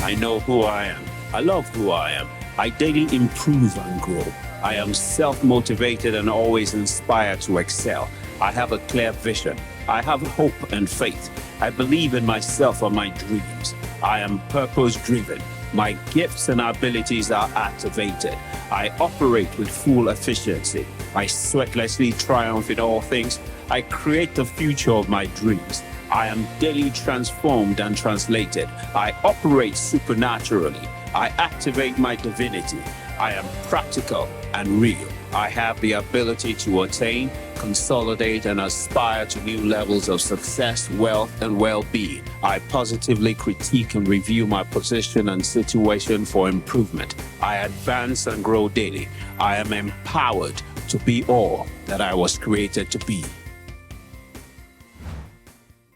I know who I am. I love who I am. I daily improve and grow. I am self-motivated and always inspired to excel. I have a clear vision. I have hope and faith. I believe in myself and my dreams. I am purpose-driven. My gifts and abilities are activated. I operate with full efficiency. I sweatlessly triumph in all things. I create the future of my dreams. I am daily transformed and translated. I operate supernaturally. I activate my divinity. I am practical and real. I have the ability to attain, consolidate, and aspire to new levels of success, wealth, and well-being. I positively critique and review my position and situation for improvement. I advance and grow daily. I am empowered to be all that I was created to be.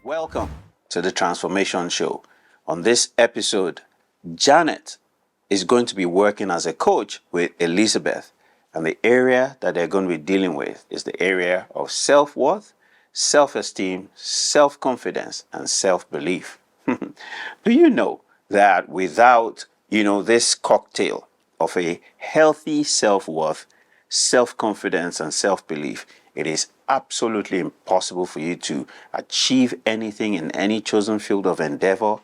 Welcome to the Transformation Show. On this episode, Janet is going to be working as a coach with Elizabeth. And the area that they're going to be dealing with is the area of self-worth, self-esteem, self-confidence, and self-belief. Do you know that without, this cocktail of a healthy self-worth, self-confidence, and self-belief, it is absolutely impossible for you to achieve anything in any chosen field of endeavor?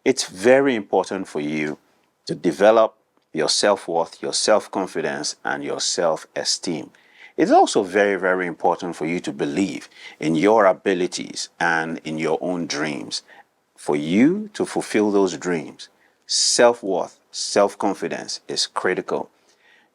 It's very important for you to develop your self-worth, your self-confidence, and your self-esteem. It's also very, very important for you to believe in your abilities and in your own dreams. For you to fulfill those dreams, self-worth, self-confidence is critical.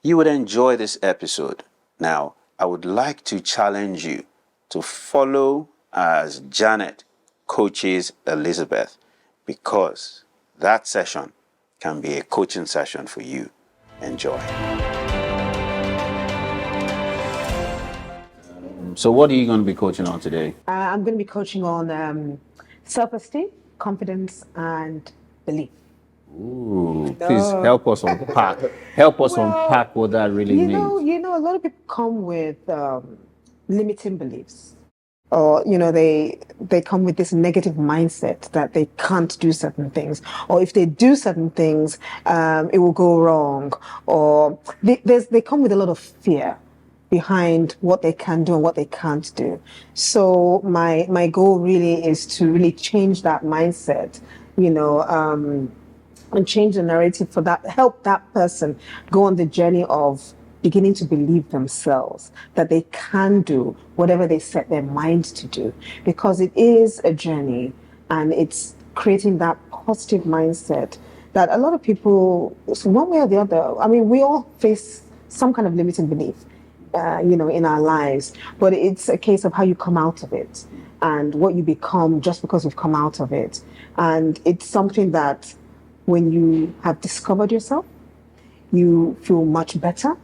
You would enjoy this episode. Now, I would like to challenge you to follow as Janet coaches Elizabeth, because that session can be a coaching session for you. Enjoy. So what are you going to be coaching on today? I'm going to be coaching on self-esteem, confidence, and belief. Ooh, please help us unpack. Help us unpack what that really means. A lot of people come with limiting beliefs. Or, they come with this negative mindset that they can't do certain things. Or if they do certain things, it will go wrong. Or they come with a lot of fear behind what they can do and what they can't do. So my goal really is to really change that mindset, and change the narrative for that, help that person go on the journey of beginning to believe themselves, that they can do whatever they set their mind to do, because it is a journey and it's creating that positive mindset that a lot of people, one way or the other, we all face some kind of limiting belief, in our lives, but it's a case of how you come out of it and what you become just because you've come out of it. And it's something that when you have discovered yourself, you feel much better,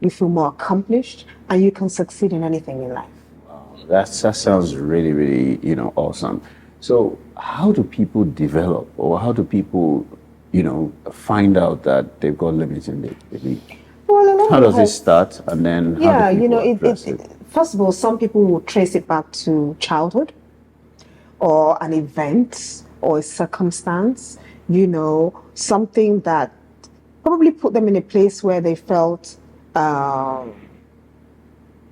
you feel more accomplished, and you can succeed in anything in life. Wow, that sounds really, really, awesome. So how do people develop, or how do people, find out that they've got limiting belief? Well, how does it start, and then how do people address it? First of all, some people will trace it back to childhood, or an event, or a circumstance, something that probably put them in a place where they felt, I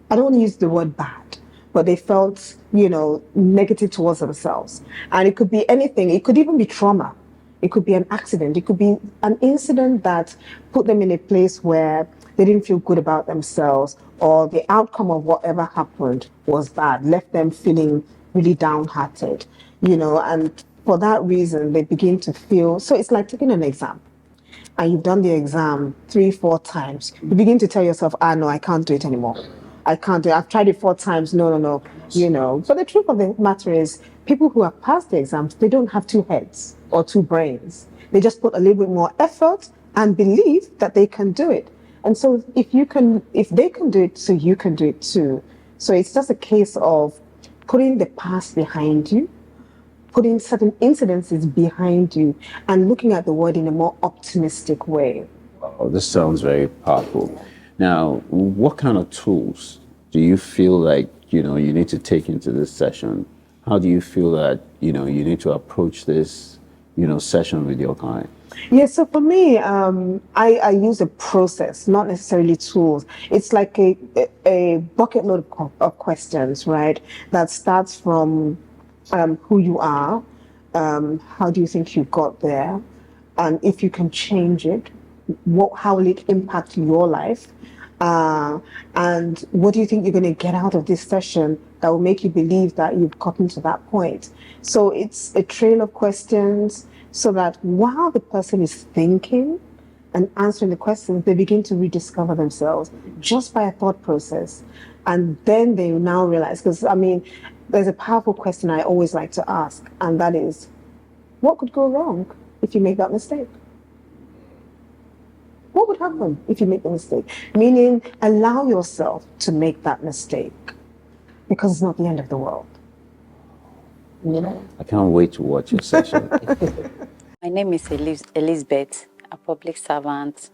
don't want to use the word bad, but they felt, negative towards themselves. And it could be anything. It could even be trauma. It could be an accident. It could be an incident that put them in a place where they didn't feel good about themselves, or the outcome of whatever happened was bad, left them feeling really downhearted, and for that reason, they begin to feel, so it's like taking an exam. And you've done the exam 3-4 times, you begin to tell yourself, no, I can't do it anymore. I can't do it. I've tried it 4 times. No. But the truth of the matter is, people who have passed the exams, they don't have 2 heads or 2 brains. They just put a little bit more effort and believe that they can do it. And so if they can do it, so you can do it too. So it's just a case of putting the past behind you, putting certain incidences behind you, and looking at the world in a more optimistic way. Oh, this sounds very powerful. Now, what kind of tools do you feel like, you need to take into this session? How do you feel that, you need to approach this, session with your client? Yeah, so for me, I use a process, not necessarily tools. It's like a bucket load of questions, right? That starts from who you are, how do you think you got there, and if you can change it, how will it impact your life? And what do you think you're going to get out of this session that will make you believe that you've gotten to that point? So it's a trail of questions so that while the person is thinking and answering the questions, they begin to rediscover themselves just by a thought process. And then they now realize, because there's a powerful question I always like to ask, and that is, what could go wrong if you make that mistake? What would happen if you make the mistake? Meaning, allow yourself to make that mistake because it's not the end of the world. I can't wait to watch your session. My name is Elizabeth, a public servant,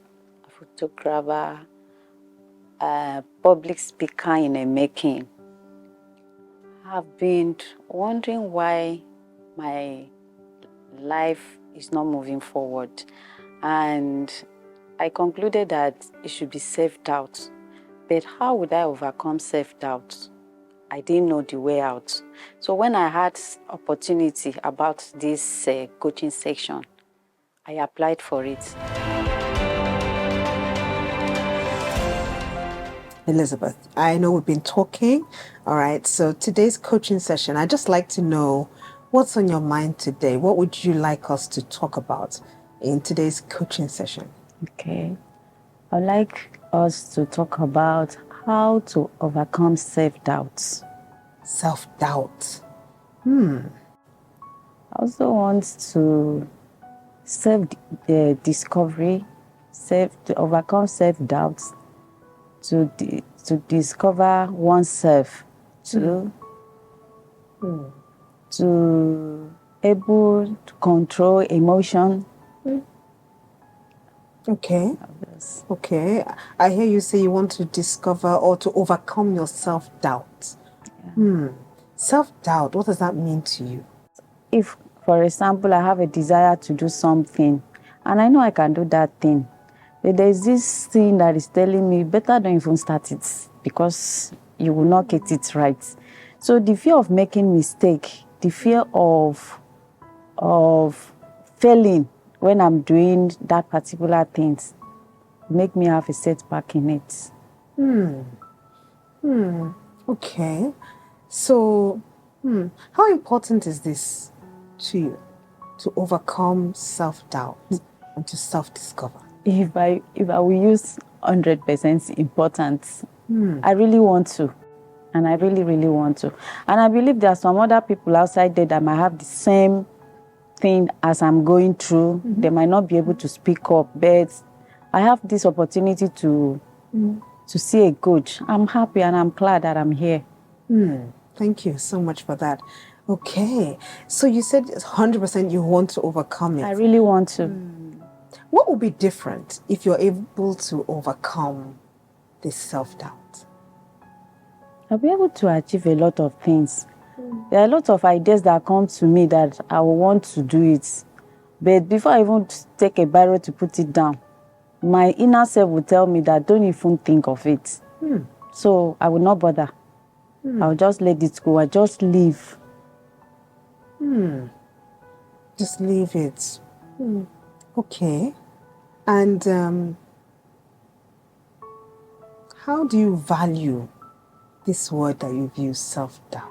a photographer, a public speaker in a making. I've been wondering why my life is not moving forward, and I concluded that it should be self-doubt. But how would I overcome self-doubt? I didn't know the way out. So when I had opportunity about this coaching section, I applied for it. Elizabeth, I know we've been talking. All right, so today's coaching session, I'd just like to know what's on your mind today. What would you like us to talk about in today's coaching session? Okay. I'd like us to talk about how to overcome self-doubt. Self-doubt. I also want to self-discovery, to overcome self-doubt, to discover oneself, to able to control emotion. Okay. Okay. I hear you say you want to discover or to overcome your self-doubt. Self-doubt, what does that mean to you? If, for example, I have a desire to do something, and I know I can do that thing, but there's this thing that is telling me, better don't even start it, because you will not get it right. So the fear of making mistake, the fear of failing when I'm doing that particular things, make me have a setback in it. Okay. So, how important is this to you, to overcome self-doubt and to self-discover? If I will use 100% important, I really want to. And I really, really want to. And I believe there are some other people outside there that might have the same thing as I'm going through. They might not be able to speak up, but I have this opportunity to see a coach. I'm happy and I'm glad that I'm here. Thank you so much for that. Okay. So you said 100% you want to overcome it. I really want to. What will be different if you're able to overcome this self-doubt? I'll be able to achieve a lot of things. There are a lot of ideas that come to me that I will want to do it. But before I even take a biro to put it down, my inner self will tell me that don't even think of it. So I will not bother. I'll just let it go. I just leave. Just leave it. Okay. And how do you value this word that you've used, self-doubt?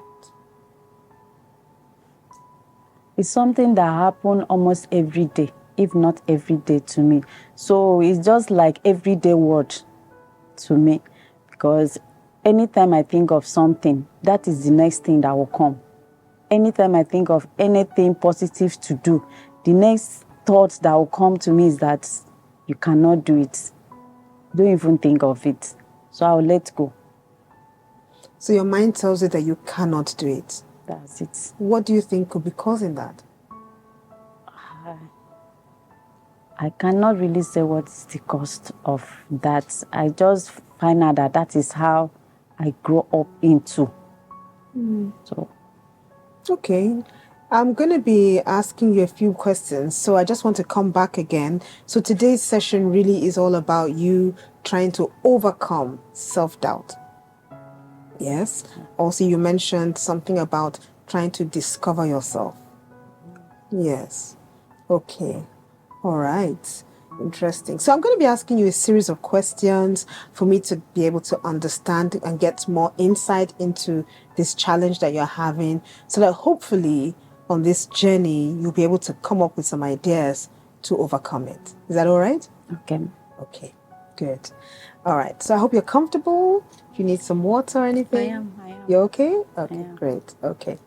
It's something that happens almost every day, if not every day to me. So it's just like everyday word to me, because anytime I think of something, that is the next thing that will come. Anytime I think of anything positive to do, the next thought that will come to me is that you cannot do it. Don't even think of it. So I'll let go. So your mind tells you that you cannot do it. That's it. What do you think could be causing that? I cannot really say what is the cost of that. I just find out that that is how I grow up into. So, okay. I'm going to be asking you a few questions, so I just want to come back again. So today's session really is all about you trying to overcome self-doubt. Yes. Also, you mentioned something about trying to discover yourself. Yes. Okay. All right. Interesting. So I'm going to be asking you a series of questions for me to be able to understand and get more insight into this challenge that you're having, so that hopefully on this journey you'll be able to come up with some ideas to overcome it. Is that all right? Okay. Okay. Good. All right. So I hope you're comfortable. If you need some water or anything. I am. You okay? Okay, am. great. Okay.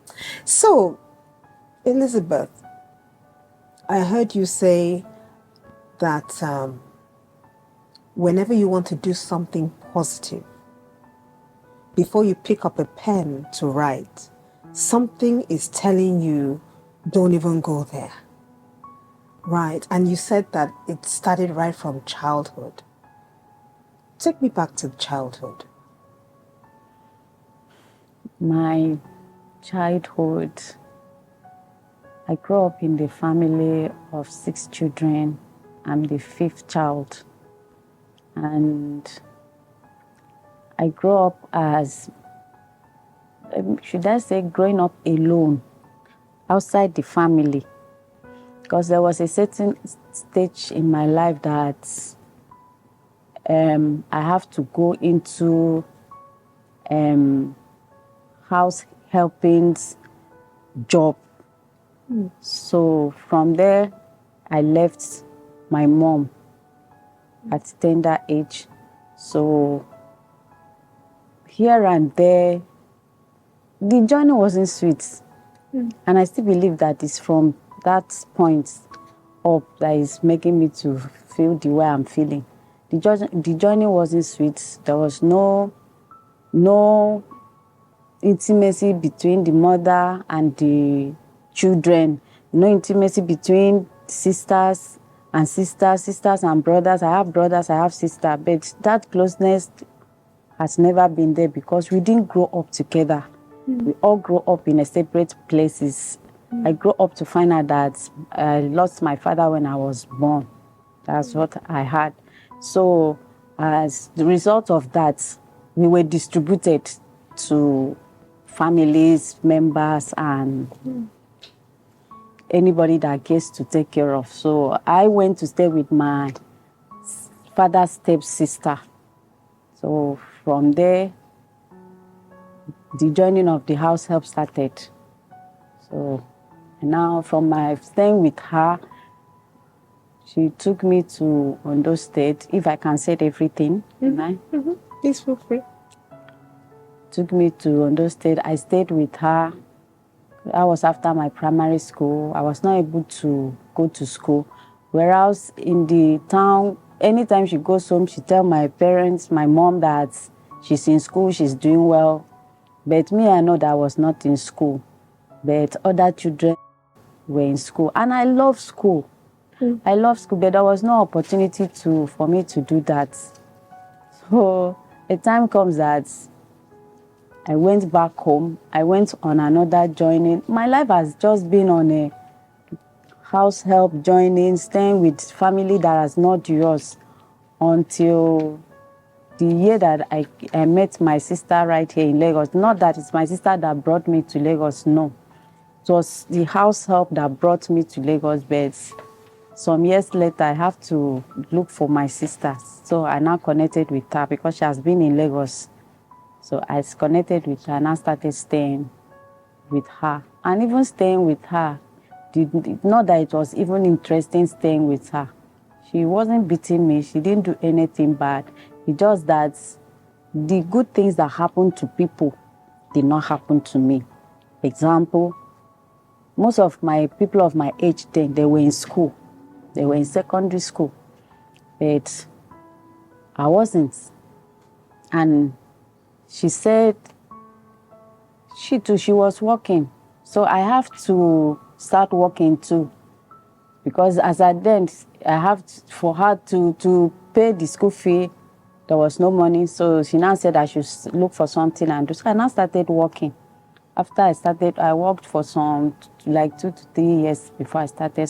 So, Elizabeth, I heard you say that whenever you want to do something positive, before you pick up a pen to write, something is telling you, don't even go there. Right. And you said that it started right from childhood. Take me back to childhood. My childhood, I grew up in the family of 6 children. I'm the 5th child. And I grew up as, should I say, growing up alone, outside the family. Because there was a certain stage in my life that I have to go into house helpings job. So from there, I left my mom at tender age. So here and there, the journey wasn't sweet. And I still believe that it's from that point up that is making me to feel the way I'm feeling. The journey wasn't sweet. There was no intimacy between the mother and the children, no intimacy between sisters and brothers. I have brothers, I have sisters, but that closeness has never been there because we didn't grow up together. We all grew up in separate places. I grew up to find out that I lost my father when I was born. That's what I had. So as the result of that, we were distributed to families, members, and anybody that gets to take care of. So I went to stay with my father's stepsister. So from there, the joining of the house help started. So now from my staying with her, she took me to Ondo State, if I can say everything. Please feel free. Took me to Ondo State. I stayed with her. That was after my primary school. I was not able to go to school. Whereas in the town, anytime she goes home, she tells my parents, my mom, that she's in school, she's doing well. But me, I know that I was not in school. But other children were in school. And I love school. I love school, but there was no opportunity for me to do that. So a time comes that I went back home. I went on another joining. My life has just been on a house help joining, staying with family that is not yours, until the year that I met my sister right here in Lagos. Not that it's my sister that brought me to Lagos, no. It was the house help that brought me to Lagos, but some years later, I have to look for my sister. So I now connected with her because she has been in Lagos. So I connected with her and I started staying with her. And even staying with her, not that it was even interesting staying with her. She wasn't beating me. She didn't do anything bad. It's just that the good things that happened to people did not happen to me. Example, most of my people of my age then, they were in school. They were in secondary school. But I wasn't. And she said she too, she was working. So I have to start working too. Because as I then, I have for her to pay the school fee. There was no money. So she now said I should look for something and do. So I now started working. After I started, I worked for some like 2 to 3 years before I started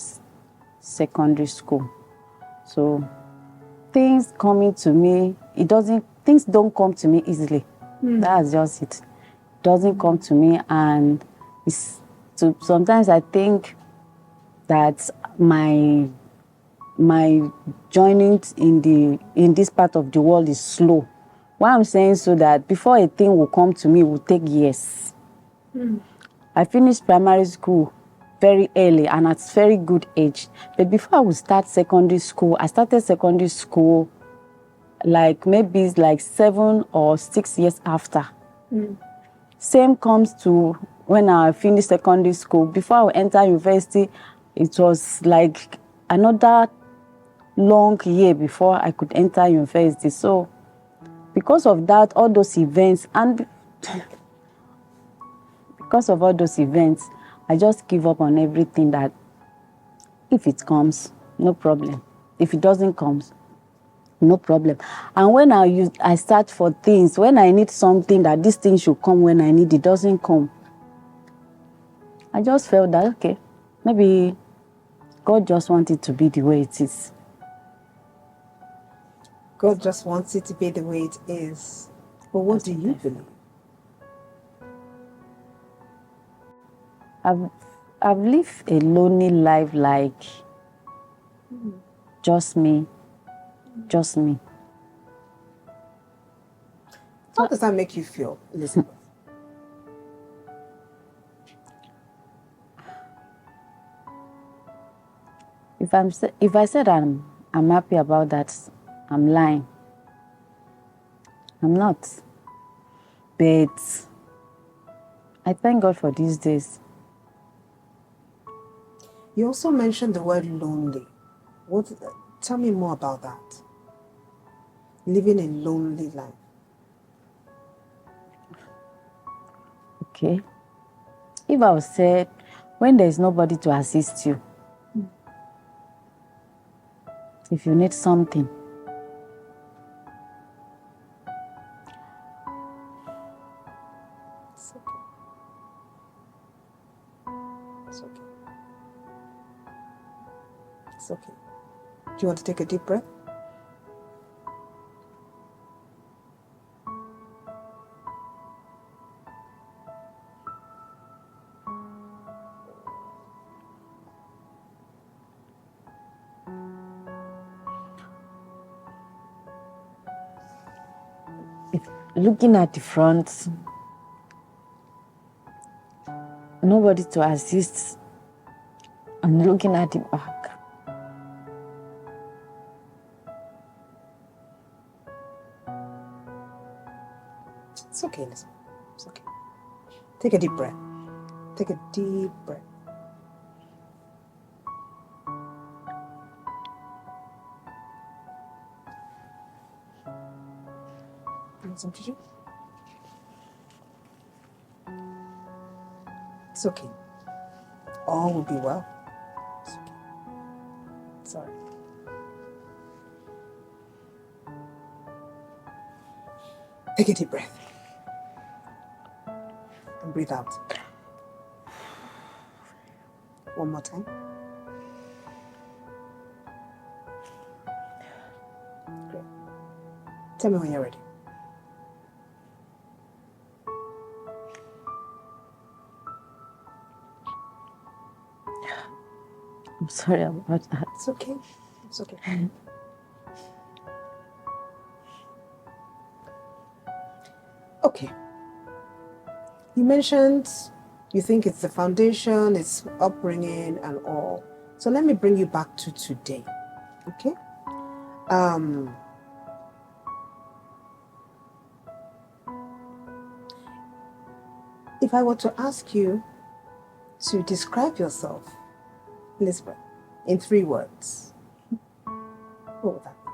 secondary school. So things coming to me, things don't come to me easily. That's just it. Doesn't come to me, and sometimes I think that my joining in this part of the world is slow. Why I'm saying so that before a thing will come to me, it will take years. I finished primary school very early and at very good age. But before I would start secondary school, I started secondary school like maybe like 7 or 6 years after. Same comes to when I finished secondary school. Before I enter university, it was like another long year before I could enter university. So because of that, all those events, and because of all those events, I just give up on everything. That if it comes, no problem. If it doesn't come, no problem. And when I start for things, when I need something that this thing should come when I need it, doesn't come. I just felt that, okay, maybe God just wanted it to be the way it is. God just wants it to be the way it is. But what do you believe? I've lived a lonely life, like just me. How does that make you feel, Elizabeth? If I said I'm happy about that, I'm lying. I'm not. But I thank God for these days. You also mentioned the word lonely. Tell me more about that. Living a lonely life. Okay. If I was said, when there is nobody to assist you, if you need something, It's okay. It's okay. It's okay. Do you want to take a deep breath? looking at the front, nobody to assist, and looking at the back. It's okay, Elizabeth. It's okay. Take a deep breath. Take a deep breath. Want some tissue? It's okay. All will be well. It's okay. It's all right. Take a deep breath. And breathe out. One more time. Great. Tell me when you're ready. I'm sorry about that. It's okay. It's okay. Okay. You mentioned you think it's the foundation, it's upbringing and all. So let me bring you back to today. Okay? If I were to ask you to describe yourself, Elizabeth, in 3 words, what would that be?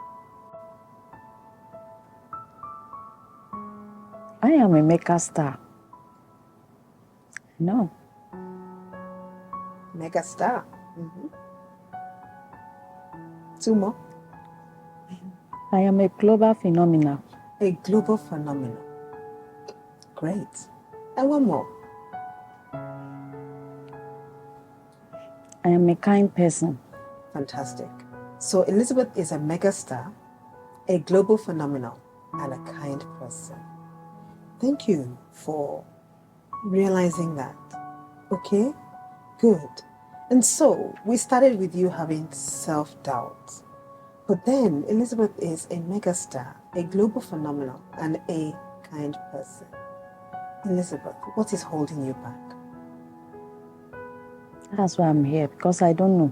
I am a mega star. No. Mega star. Mm-hmm. 2 more. I am a global phenomenon. A global phenomenon. Great. And 1 more. I'm a kind person. Fantastic. So Elizabeth is a megastar, a global phenomenon, and a kind person. Thank you for realizing that. Okay? Good. And so we started with you having self-doubt. But then Elizabeth is a megastar, a global phenomenon, and a kind person. Elizabeth, what is holding you back? That's why I'm here, because I don't know.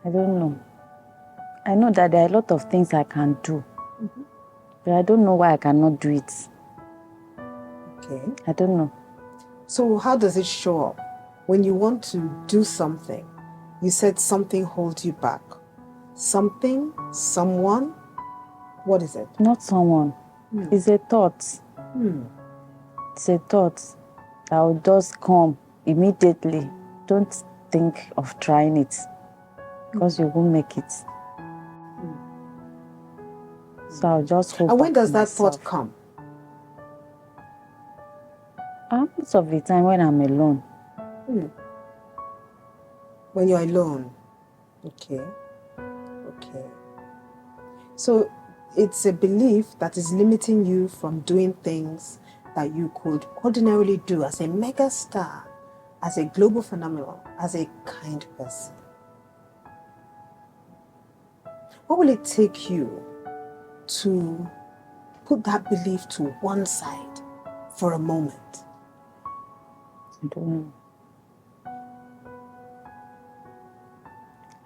I don't know. I know that there are a lot of things I can do, but I don't know why I cannot do it. Okay. I don't know. So how does it show up? When you want to do something, you said something holds you back. Something, someone, what is it? Not someone. It's a thought. It's a thought that will just come immediately. Don't think of trying it, because you won't make it. So I'll just hold And when back does that myself. thought come? Most of the time when I'm alone. When you're alone. Okay. Okay. So it's a belief that is limiting you from doing things that you could ordinarily do as a mega star, as a global phenomenon, as a kind person. What will it take you to put that belief to one side for a moment? I don't know.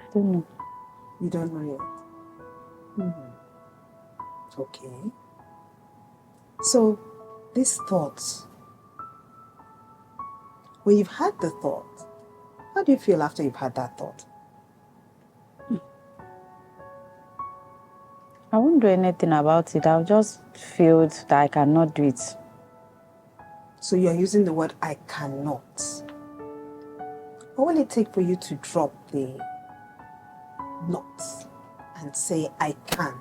I don't know. You don't know yet. Okay. So, these thoughts, when you've had the thought, how do you feel after you've had that thought? I won't do anything about it. I'll just feel that I cannot do it. So you're using the word I cannot. What will it take for you to drop the not and say I can?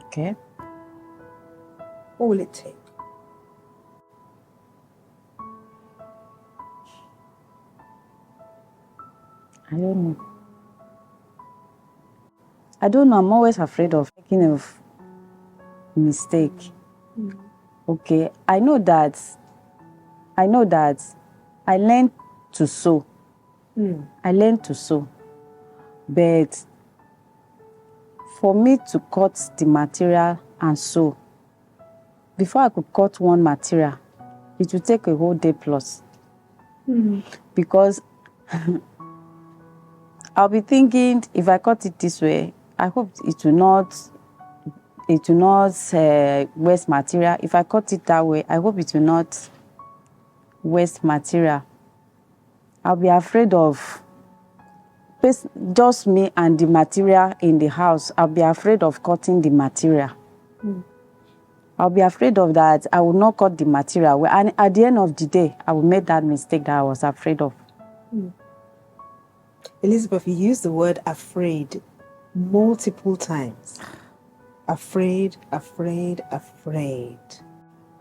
Okay? What will it take? I don't know. I don't know. I'm always afraid of making a mistake. Okay? I know that I learned to sew. I learned to sew. But for me to cut the material and sew, before I could cut one material, it will take a whole day plus. Because I'll be thinking, if I cut it this way, I hope it will not waste material. If I cut it that way, I hope it will not waste material. I'll be afraid of just me and the material in the house. I'll be afraid of cutting the material. I'll be afraid of that. I will not cut the material. And at the end of the day, I will make that mistake that I was afraid of. Elizabeth, you used the word afraid multiple times. Afraid, afraid, afraid.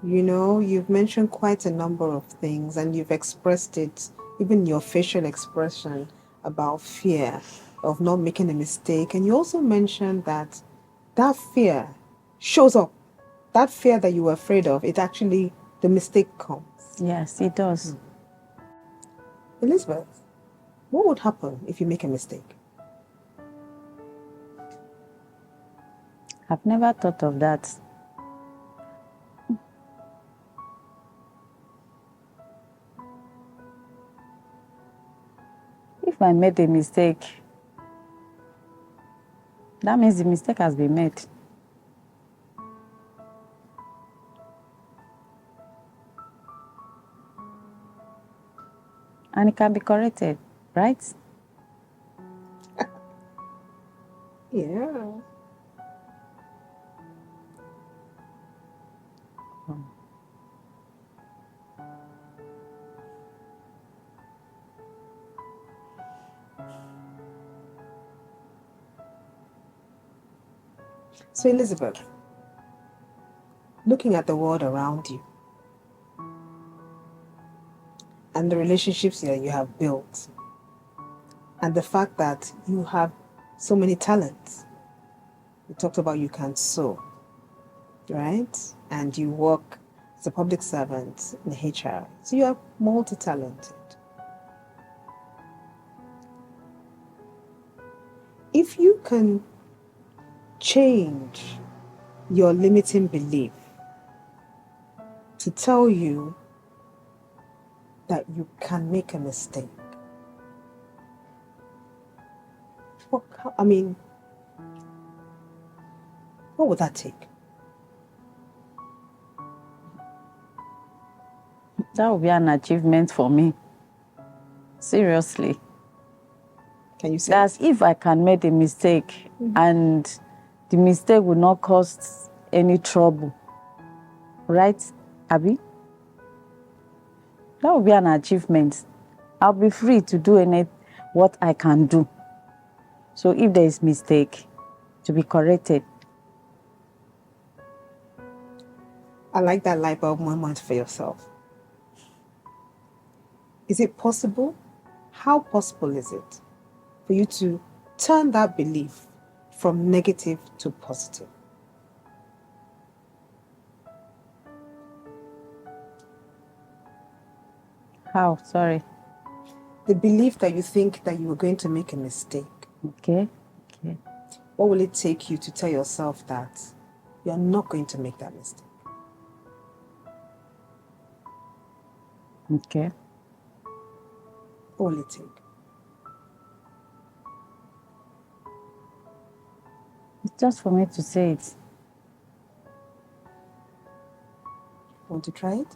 You know, you've mentioned quite a number of things and you've expressed it, even your facial expression, about fear of not making a mistake. And you also mentioned that that fear shows up. That fear that you were afraid of, it actually, the mistake comes. Yes, it does. Elizabeth, what would happen if you make a mistake? I've never thought of that. If I made a mistake, that means the mistake has been made. And it can be corrected, right? Yeah. So, Elizabeth, looking at the world around you and the relationships that you have built, and the fact that you have so many talents. We talked about you can sew, right? And you work as a public servant in HR. So you are multi-talented. If you can change your limiting belief to tell you that you can make a mistake, what would that take? That would be an achievement for me. Seriously. Can you say That's if I can make a mistake and the mistake will not cause any trouble. Right, Abby? That would be an achievement. I'll be free to do what I can do. So if there is mistake, to be corrected. I like that light bulb moment for yourself. Is it possible? How possible is it for you to turn that belief from negative to positive? How? Sorry. The belief that you think that you are going to make a mistake. Okay. What will it take you to tell yourself that you're not going to make that mistake? Okay. What will it take? It's just for me to say it. Want to try it?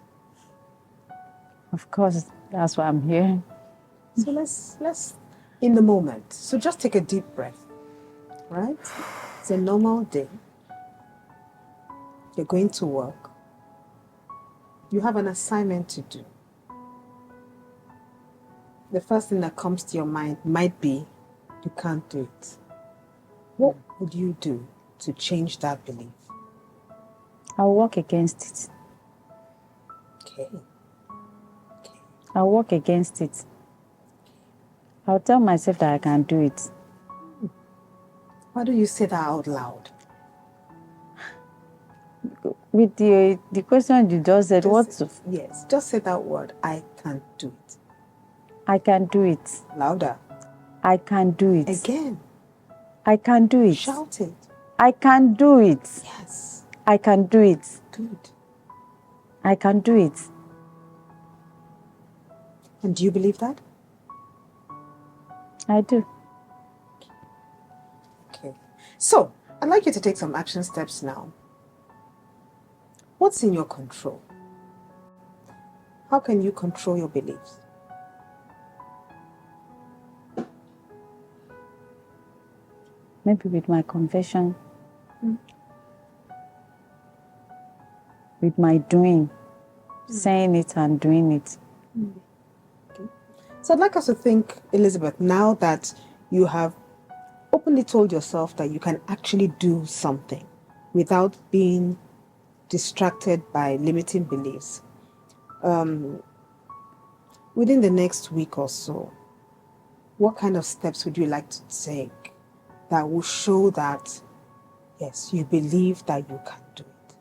Of course, that's why I'm here. So let's in the moment. So just take a deep breath, right? It's a normal day. You're going to work. You have an assignment to do. The first thing that comes to your mind might be, you can't do it. What would you do to change that belief? I'll work against it. Okay. I'll work against it. I'll tell myself that I can do it. Why do you say that out loud? With the question you just said, Yes, just say that word. I can do it. I can do it. Louder. I can do it. Again. I can do it. Shout it. I can do it. Yes. I can do it. Good. I can do it. And do you believe that? I do. Okay. So, I'd like you to take some action steps now. What's in your control? How can you control your beliefs? Maybe with my confession. With my doing. Saying it and doing it. Okay. So I'd like us to think, Elizabeth, now that you have openly told yourself that you can actually do something without being distracted by limiting beliefs. Within the next week or so, what kind of steps would you like to take that will show that, yes, you believe that you can do it?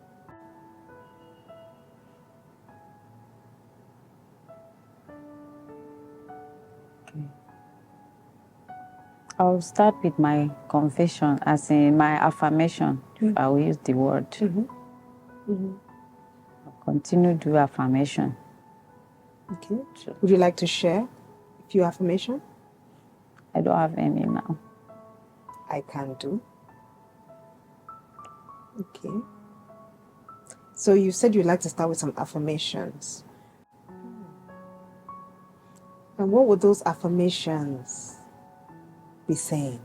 Okay. I'll start with my confession, as in my affirmation, if I will use the word. I'll continue to do affirmation. Okay. Would you like to share a few affirmations? I don't have any now. I can do. Okay. So you said you'd like to start with some affirmations. And what would those affirmations be saying?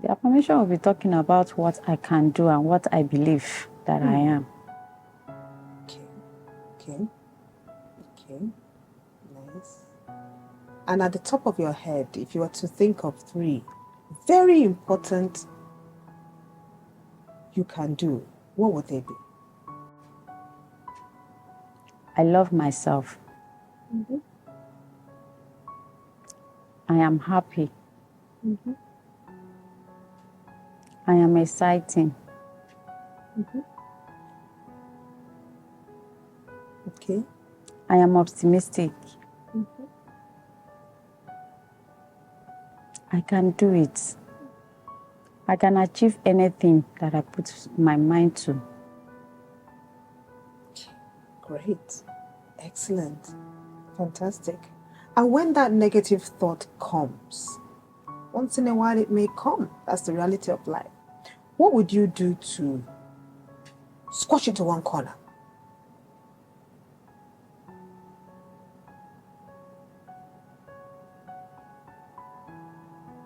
The affirmation will be talking about what I can do and what I believe that I am. Okay. Nice. And at the top of your head, if you were to think of 3 very important you can do, what would they be? I love myself. I am happy. I am exciting. Okay. I am optimistic. I can do it. I can achieve anything that I put my mind to. Great. Excellent. Fantastic. And when that negative thought comes, once in a while it may come, that's the reality of life, what would you do to squash it to one corner?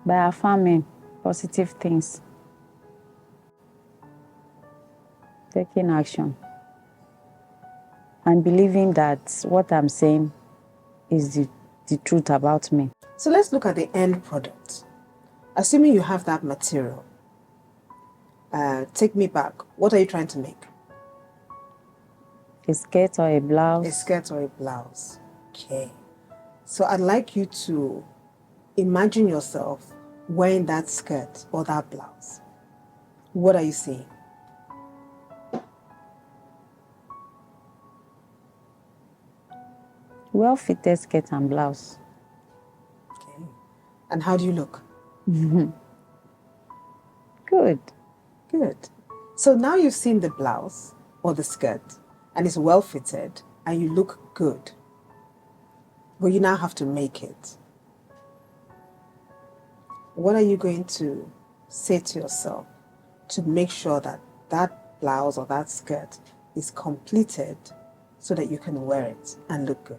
By affirming positive things, taking action, and believing that what I'm saying is the truth about me. So let's look at the end product. Assuming you have that material, take me back. What are you trying to make? A skirt or a A blouse. skirt or a blouse. Okay. So I'd like you to imagine yourself wearing that skirt or that blouse. What are you seeing? Well-fitted skirt and blouse. Okay. And how do you look? Good. Good. So now you've seen the blouse or the skirt and it's well fitted and you look good. But you now have to make it. What are you going to say to yourself to make sure that that blouse or that skirt is completed so that you can wear it and look good?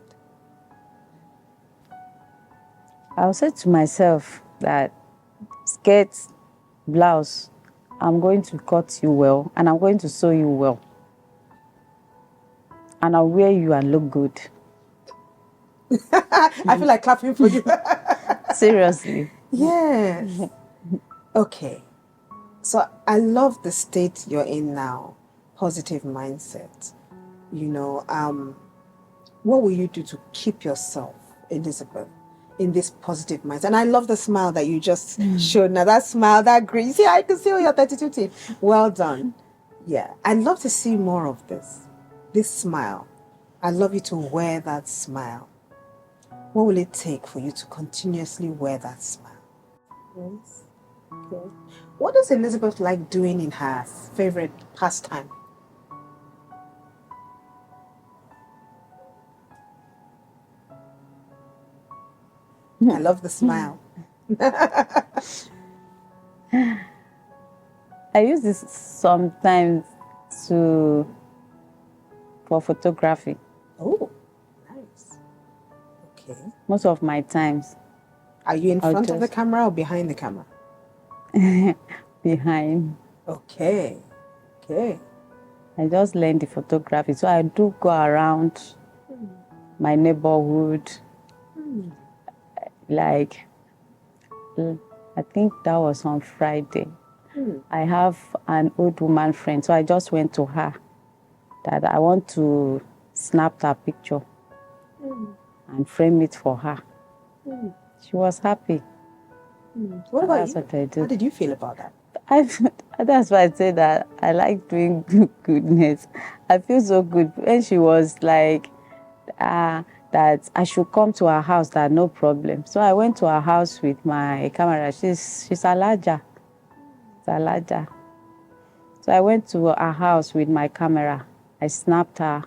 I'll say to myself that skirt, blouse, I'm going to cut you well and I'm going to sew you well. And I'll wear you and look good. I feel like clapping for you. Seriously. Yes. Okay. So I love the state you're in now. Positive mindset. What will you do to keep yourself, Elizabeth, in this positive mindset? And I love the smile that you just showed. Now that smile, that grin. See, I can see all your 32 teeth. Well done. Yeah. I'd love to see more of this. This smile. I'd love you to wear that smile. What will it take for you to continuously wear that smile? Yes. Okay. What does Elizabeth like doing in her favorite pastime? I love the smile. I use this sometimes for photography. Oh, nice. Okay. Most of my times. Are you in I'll front of the just- camera or behind the camera? Behind. Okay. Okay. I just learned the photography. So I do go around my neighborhood. Like, I think that was on Friday. I have an old woman friend, so I just went to her that I want to snap her picture and frame it for her. She was happy. What about That's you? what I do. How did you feel about that? That's why I say that I like doing goodness. I feel so good. When she was like, that I should come to her house, that no problem. So I went to her house with my camera. She's a larger. It's a larger. So I went to her house with my camera. I snapped her.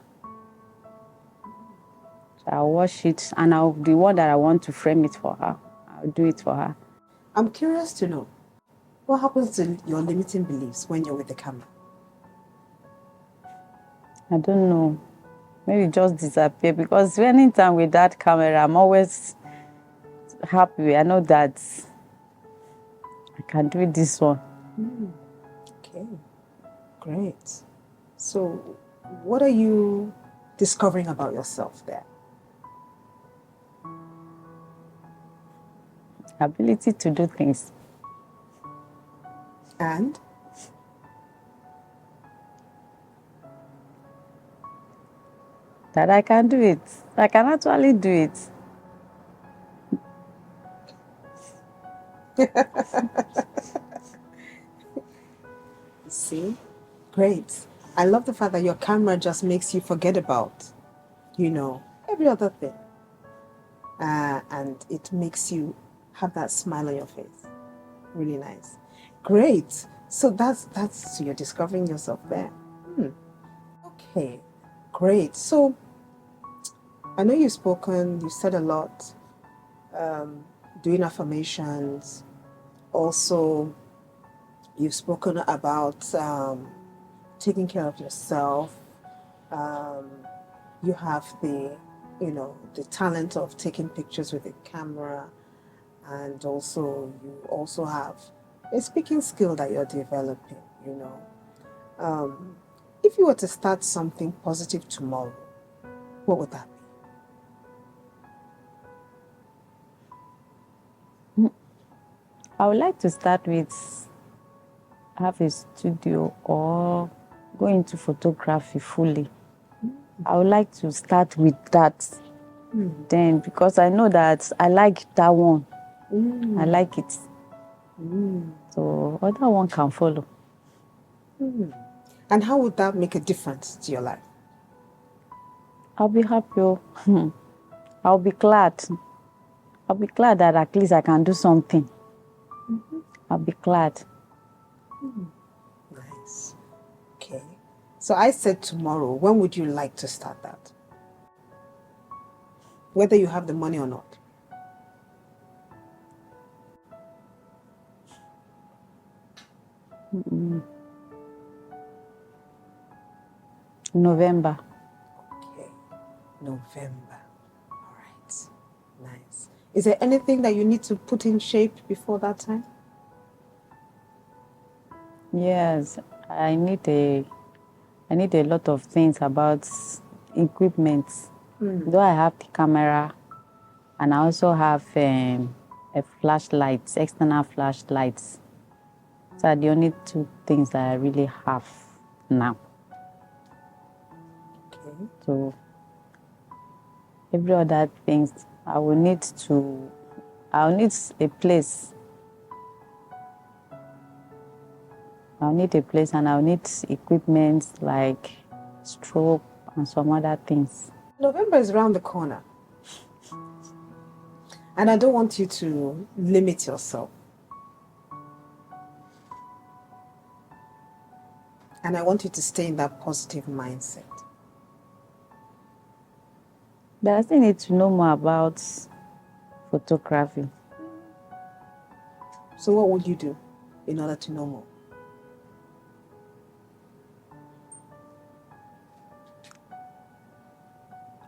So I'll watch it, and the one that I want to frame it for her, I'll do it for her. I'm curious to know, what happens to your limiting beliefs when you're with the camera? I don't know. Maybe just disappear, because anytime with that camera, I'm always happy. I know that I can do this one. Okay. Great. So, what are you discovering about yourself there? Ability to do things. And that I can do it. I can actually do it. See? Great. I love the fact that your camera just makes you forget about, every other thing. And it makes you have that smile on your face. Really nice. Great. So so you're discovering yourself there. Okay. Great. So I know you've said a lot, doing affirmations. Also, you've spoken about taking care of yourself. You have the talent of taking pictures with a camera, and also you also have a speaking skill that you're developing. If you were to start something positive tomorrow, what would that be? I would like to start with have a studio or go into photography fully. I would like to start with that. Then, because I know that I like that one. I like it. So other one can follow. And how would that make a difference to your life? I'll be happy. I'll be glad. I'll be glad that at least I can do something. I'll be glad. Nice. Okay. So I said tomorrow. When would you like to start that? Whether you have the money or not. November. Okay. November. All right. Nice. Is there anything that you need to put in shape before that time? Yes, I need a lot of things about equipment. Though I have the camera, and I also have a flashlight, external flashlights. These are the only two things that I really have now. Okay. So every other things, I'll need a place. I'll need a place, and I'll need equipment like strobe and some other things. November is around the corner. And I don't want you to limit yourself. And I want you to stay in that positive mindset. But I still need to know more about photography. So what would you do in order to know more?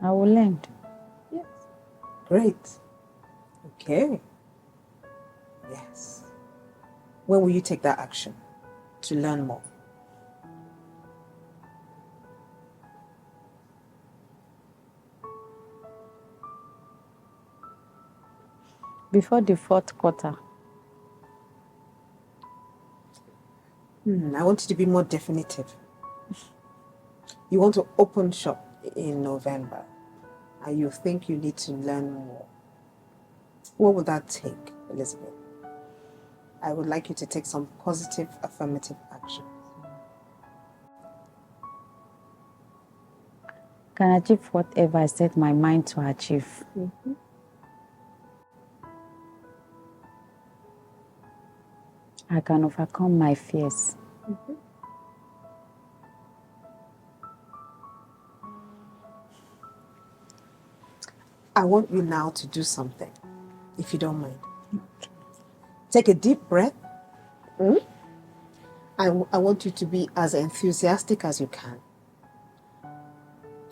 I will learn. Yes. Great. Okay. Yes. When will you take that action to learn more? Before the fourth quarter. I want you to be more definitive. You want to open shop in November, and you think you need to learn more. What would that take, Elizabeth? I would like you to take some positive, affirmative action. Can achieve whatever I set my mind to achieve. I can overcome my fears. I want you now to do something, if you don't mind. Take a deep breath. I want you to be as enthusiastic as you can.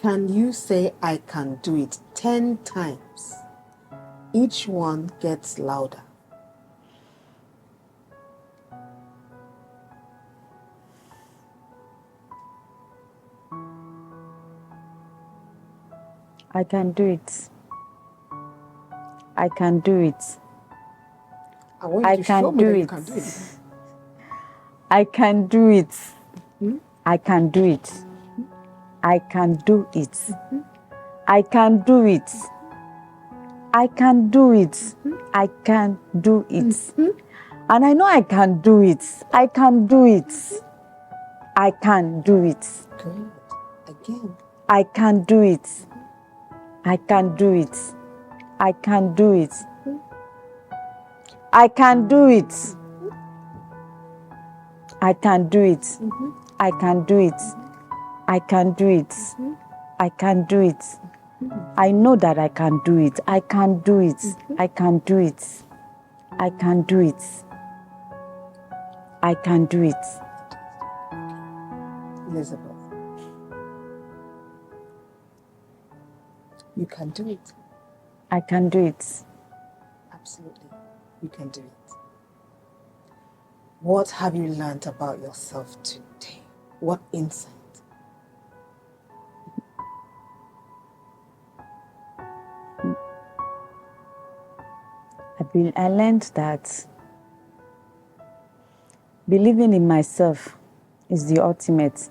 Can you say, I can do it 10 times? Each one gets louder. I can do it. I can do it. I want you to show me that you can do it. I can do it. I can do it. I can do it. I can do it. I can do it. I can do it. And I know I can do it. I can do it. I can do it. Good. Again. I can do it. I can do it. I can do it. I can do it. I can do it. I can do it. I can do it. I can do it. I know that I can do it. I can do it. I can do it. I can do it. I can do it. Elizabeth, you can do it. I can do it. Absolutely. You can do it. What have you learned about yourself today? What insight? I learned that believing in myself is the ultimate.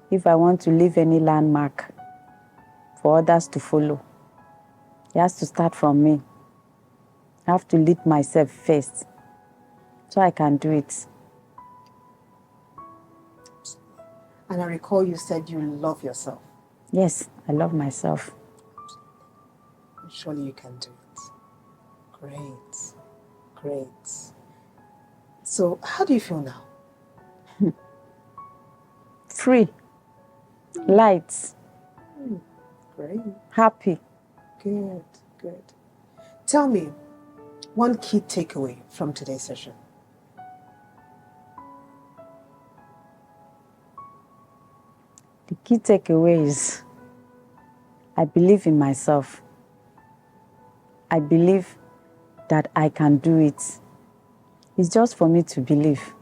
If I want to leave any landmark for others to follow, it has to start from me. I have to lead myself first so I can do it. And I recall you said you love yourself. Yes, I love myself. And surely you can do it. Great. Great. So, how do you feel now? Free, light, Great. happy. Good. Good. Tell me one key takeaway from today's session. The key takeaway is I believe in myself. I believe that I can do it. It's just for me to believe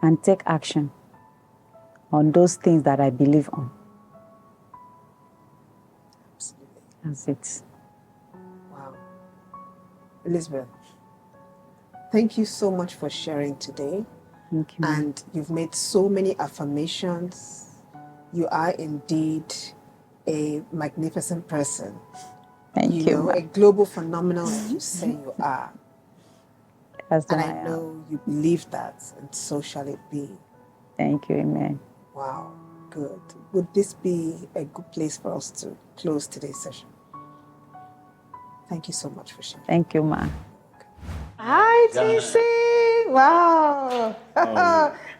and take action on those things that I believe on. Absolutely. That's it. Wow. Elizabeth, thank you so much for sharing today. Thank you. And you've made so many affirmations. You are indeed a magnificent person. Thank you, know, ma. a global phenomenon that you say you are. That's And who I am. know you believe that, and so shall it be. Thank you, amen. Wow, good. Would this be a good place for us to close today's session? Thank you so much for sharing. Thank you, ma. Hi, TC. Wow.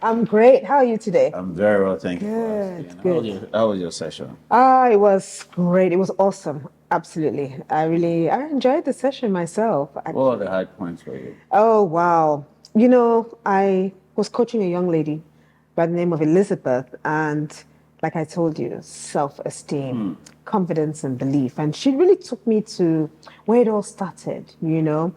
I'm great. How are you today? I'm very well, thank you for Good, asking. good. How was your session? It was great. It was awesome. Absolutely. I enjoyed the session myself. What were the high points for you? Oh, wow. You know, I was coaching a young lady by the name of Elizabeth, and like I told you, self-esteem, confidence, and belief. And she really took me to where it all started, you know.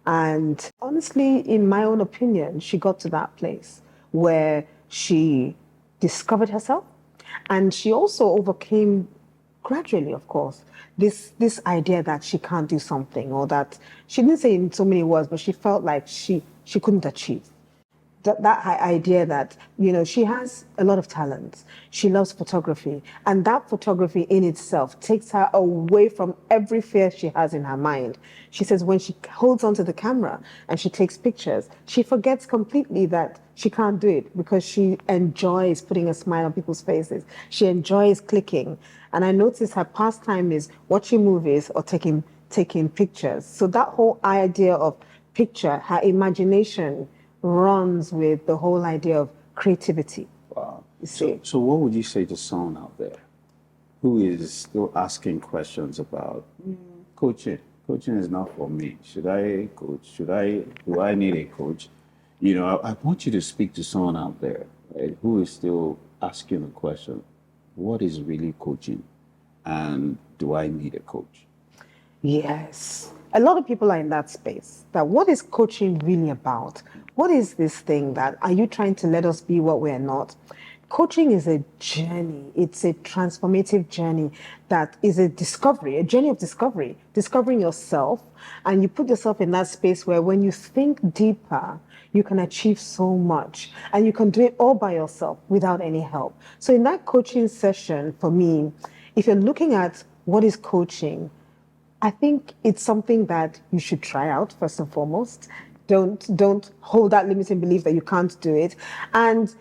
And honestly, in my own opinion, she got to that place where she discovered herself, and she also overcame gradually, of course, this idea that she can't do something, or that she didn't say in so many words, but she felt like she couldn't achieve. That idea that, you know, she has a lot of talents, she loves photography, and that photography in itself takes her away from every fear she has in her mind. She says when she holds onto the camera and she takes pictures, she forgets completely that she can't do it, because she enjoys putting a smile on people's faces. She enjoys clicking. And I notice her pastime is watching movies or taking pictures. So that whole idea of picture, her imagination runs with the whole idea of creativity. Wow. You see. So what would you say to someone out there who is still asking questions about coaching? Coaching is not for me. Should I coach? Do I need a coach? You know, I want you to speak to someone out there, right, who is still asking the question, what is really coaching? And do I need a coach? Yes. A lot of people are in that space. That what is coaching really about? What is this thing that are you trying to let us be what we're not? Coaching is a journey. It's a transformative journey that is a discovery, a journey of discovery, discovering yourself. And you put yourself in that space where when you think deeper, you can achieve so much, and you can do it all by yourself without any help. So in that coaching session, for me, if you're looking at what is coaching, I think it's something that you should try out first and foremost. Don't hold that limiting belief that you can't do it, and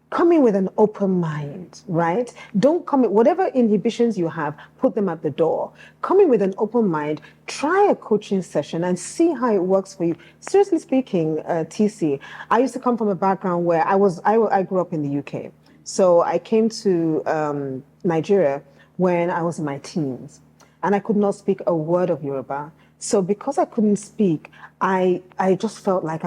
come in with an open mind, right? Don't come in, whatever inhibitions you have, put them at the door. Come in with an open mind, try a coaching session and see how it works for you. Seriously speaking, TC, I used to come from a background where I grew up in the UK. So I came to Nigeria when I was in my teens, and I could not speak a word of Yoruba. So because I couldn't speak, I just felt like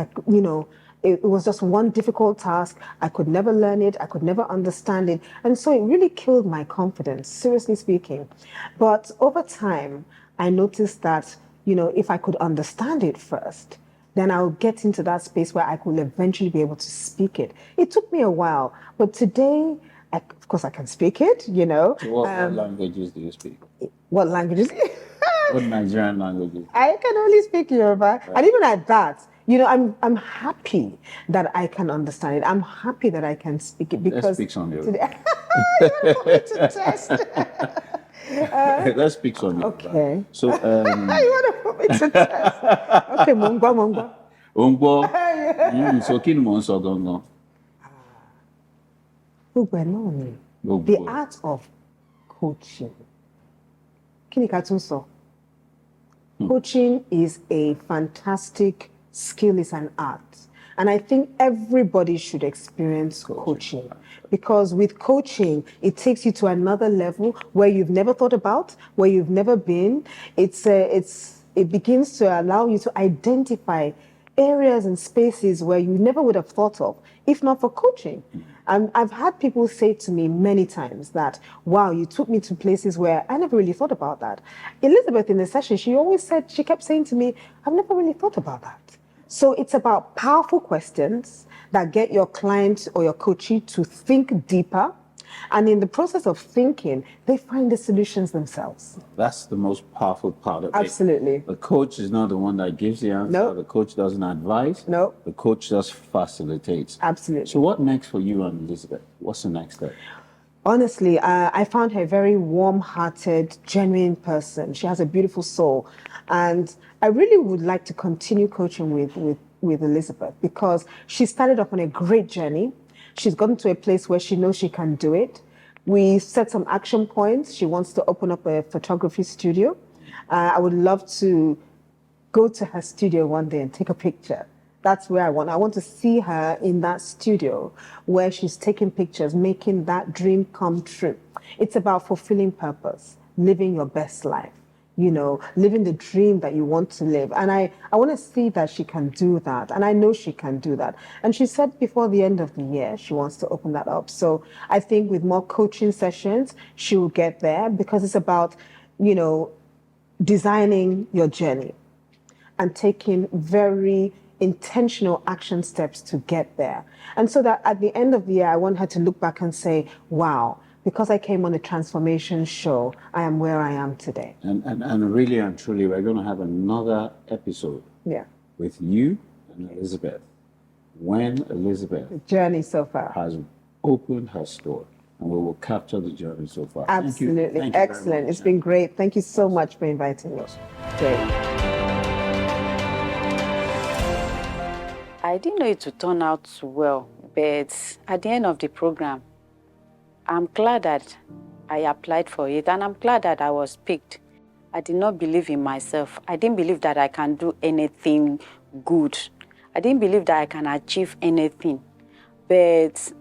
it was just one difficult task. I could never learn it. I could never understand it. And so it really killed my confidence, seriously speaking. But over time, I noticed that, if I could understand it first, then I'll get into that space where I could eventually be able to speak it. It took me a while, but today, of course, I can speak it, So what languages do you speak? What languages? What Nigerian languages? I can only speak Yoruba. Right. And even at that, I'm happy that I can understand it. I'm happy that I can speak it because... Let's speak some Yoruba. You want to put me to test? Let's speak some Yoruba. Okay. So, you want to put me to test? Okay, Mongwa. Ongbo. So, kí ni mo ń sọ gangan? The art of coaching. Kí ni ká tún sọ? Coaching is a fantastic skill, it's an art. And I think everybody should experience coaching because with coaching, it takes you to another level where you've never thought about, where you've never been. It begins to allow you to identify areas and spaces where you never would have thought of, if not for coaching. I've had people say to me many times that, wow, you took me to places where I never really thought about that. Elizabeth, in the session, she kept saying to me, I've never really thought about that. So it's about powerful questions that get your client or your coachee to think deeper. And in the process of thinking, they find the solutions themselves. That's the most powerful part of it. Absolutely. The coach is not the one that gives the answer. No. The coach doesn't advise. No. The coach just facilitates. Absolutely. So what next for you and Elizabeth? What's the next step? Honestly, I found her a very warm-hearted, genuine person. She has a beautiful soul. And I really would like to continue coaching with Elizabeth because she started off on a great journey. She's gotten to a place where she knows she can do it. We set some action points. She wants to open up a photography studio. I would love to go to her studio one day and take a picture. That's where I want to see her in that studio where she's taking pictures, making that dream come true. It's about fulfilling purpose, living your best life, living the dream that you want to live. And I want to see that she can do that. And I know she can do that. And she said before the end of the year, she wants to open that up. So I think with more coaching sessions, she will get there because it's about, designing your journey and taking very intentional action steps to get there. And so that at the end of the year, I want her to look back and say, wow, because I came on a transformation show, I am where I am today. And really and truly, we're going to have another episode with you and Elizabeth. When Elizabeth the journey so far has opened her store, and we will capture the journey so far. Absolutely. Thank you excellent. It's been great. Thank you so much for inviting me. Great. I didn't know it would turn out well, but at the end of the program, I'm glad that I applied for it, and I'm glad that I was picked. I did not believe in myself. I didn't believe that I can do anything good. I didn't believe that I can achieve anything. But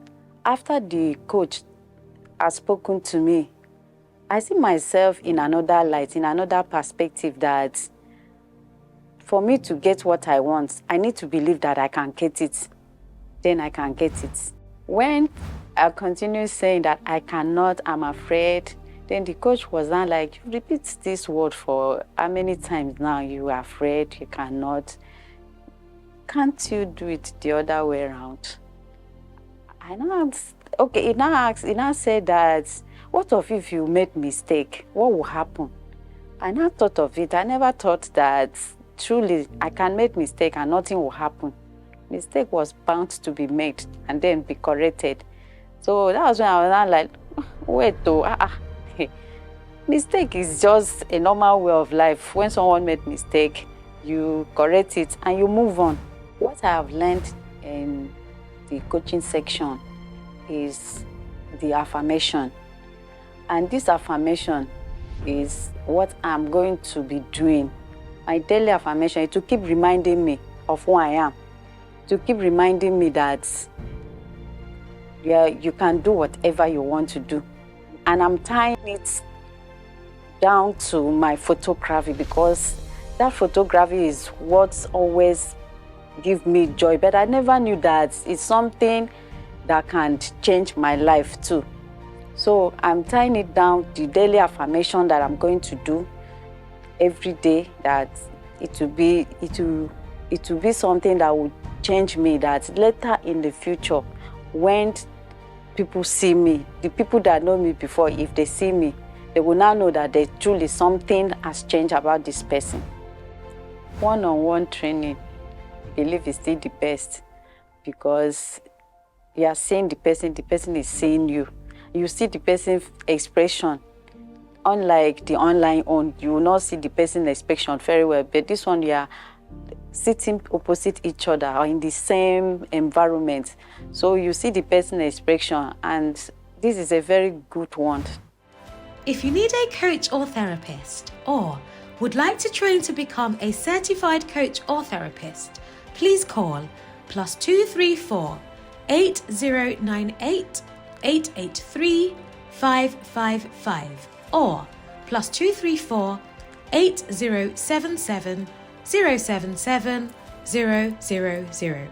after the coach has spoken to me, I see myself in another light, in another perspective that for me to get what I want, I need to believe that I can get it. Then I can get it. When I continue saying that I cannot, I'm afraid, then the coach was not like, you repeat this word for how many times now? You are afraid, you cannot. Can't you do it the other way around? I know. Okay, he now said that, what if you made mistake? What will happen? I now thought of it. I never thought that truly I can make mistake and nothing will happen. Mistake was bound to be made and then be corrected. So that was when I was now like, wait though, Mistake is just a normal way of life. When someone made mistake, you correct it and you move on. What I have learned in the coaching section is the affirmation. And this affirmation is what I'm going to be doing. My daily affirmation is to keep reminding me of who I am, to keep reminding me that you can do whatever you want to do. And I'm tying it down to my photography, because that photography is what always gives me joy. But I never knew that it's something that can change my life too. So I'm tying it down, the daily affirmation that I'm going to do every day, that it will be something that will change me, that later in the future, when people see me, the people that know me before, if they see me, they will now know that there truly something has changed about this person. One-on-one training, I believe, is still the best, because you are seeing the person is seeing you. You see the person's expression. Unlike the online one, you will not see the person's expression very well, but this one, you are sitting opposite each other or in the same environment. So you see the person's expression, and this is a very good one. If you need a coach or therapist, or would like to train to become a certified coach or therapist, please call +234 8098 883 555 or +234 8077 077 000.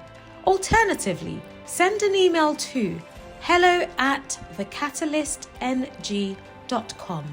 Alternatively, send an email to hello@thecatalystng.com.